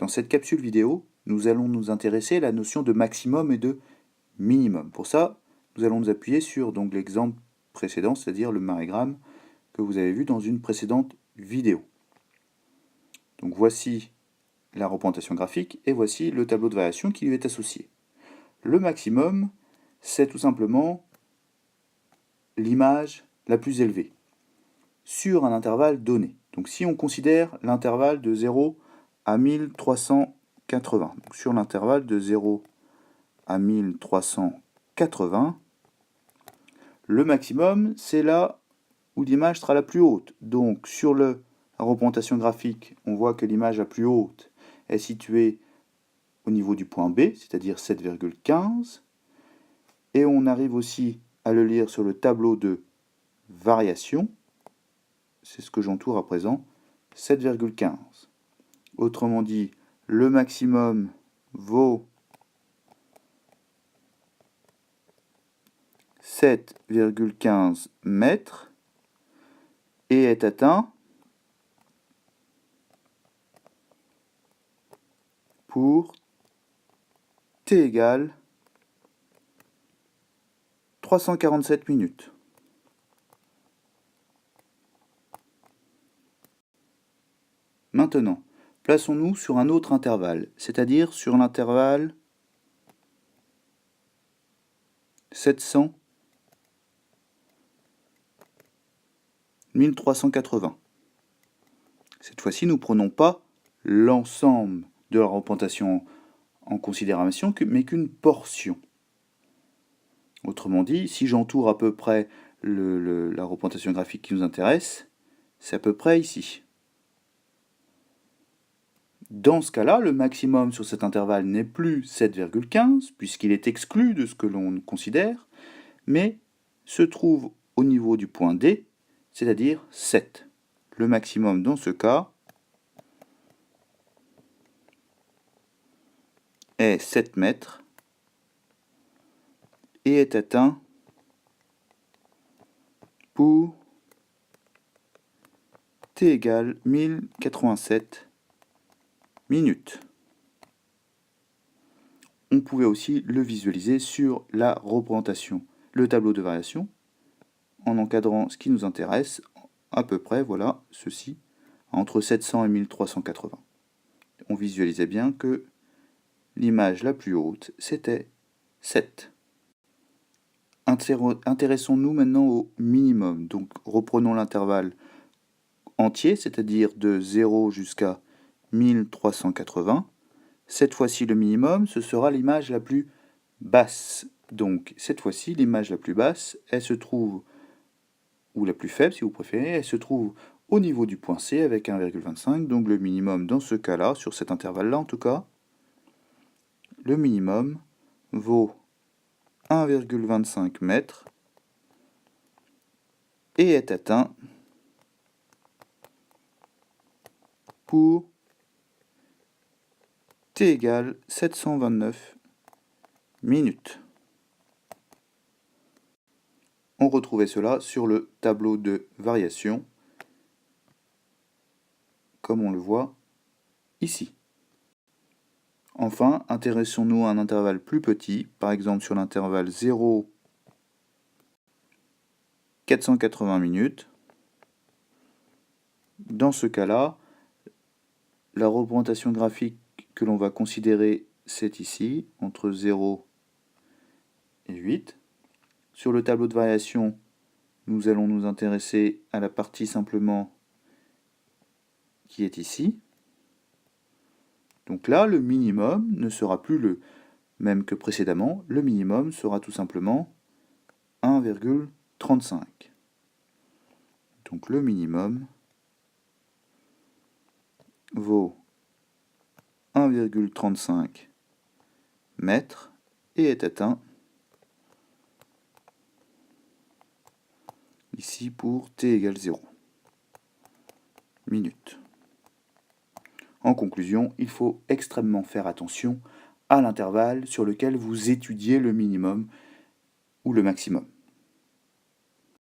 Dans cette capsule vidéo, nous allons nous intéresser à la notion de maximum et de minimum. Pour ça, nous allons nous appuyer sur l'exemple précédent, c'est-à-dire le marégramme que vous avez vu dans une précédente vidéo. Donc voici la représentation graphique et voici le tableau de variation qui lui est associé. Le maximum, c'est tout simplement l'image la plus élevée sur un intervalle donné. Donc si on considère l'intervalle de 0 à 1380, donc sur l'intervalle de 0 à 1380, le maximum, c'est là où l'image sera la plus haute. Donc sur la représentation graphique, on voit que l'image la plus haute est située au niveau du point B, c'est-à-dire 7,15. Et on arrive aussi à le lire sur le tableau de variation. C'est ce que j'entoure à présent, 7,15. Autrement dit, le maximum vaut 7,15 mètres et est atteint pour t égale 347 minutes. Maintenant, plaçons-nous sur un autre intervalle, c'est-à-dire sur l'intervalle 700 1380. Cette fois-ci, nous ne prenons pas l'ensemble de la représentation en considération, mais qu'une portion. Autrement dit, si j'entoure à peu près la représentation graphique qui nous intéresse, c'est à peu près ici. Dans ce cas-là, le maximum sur cet intervalle n'est plus 7,15, puisqu'il est exclu de ce que l'on considère, mais se trouve au niveau du point D, c'est-à-dire 7. Le maximum dans ce cas est 7 mètres et est atteint pour t égale 1087 minutes. On pouvait aussi le visualiser sur la représentation, le tableau de variation, en encadrant ce qui nous intéresse, à peu près, voilà, ceci, entre 700 et 1380. On visualisait bien que l'image la plus haute, c'était 7. Intéressons-nous maintenant au minimum. Donc reprenons l'intervalle entier, c'est-à-dire de 0 jusqu'à 1380. Cette fois-ci, le minimum, ce sera l'image la plus basse. Donc cette fois-ci, l'image la plus basse, elle se trouve, ou la plus faible si vous préférez, elle se trouve au niveau du point C avec 1,25. Donc le minimum dans ce cas-là, sur cet intervalle-là en tout cas, le minimum vaut 1,25 mètres et est atteint pour t égale 729 minutes. On retrouvait cela sur le tableau de variation, comme on le voit ici. Enfin, intéressons-nous à un intervalle plus petit, par exemple sur l'intervalle 0, 480 minutes. Dans ce cas-là, la représentation graphique que l'on va considérer, c'est ici, entre 0 et 8. Sur le tableau de variation, nous allons nous intéresser à la partie simplement qui est ici. Donc là, le minimum ne sera plus le même que précédemment. Le minimum sera tout simplement 1,35. Donc le minimum vaut 1,35 mètres et est atteint ici pour t égale 0 minutes. En conclusion, il faut extrêmement faire attention à l'intervalle sur lequel vous étudiez le minimum ou le maximum.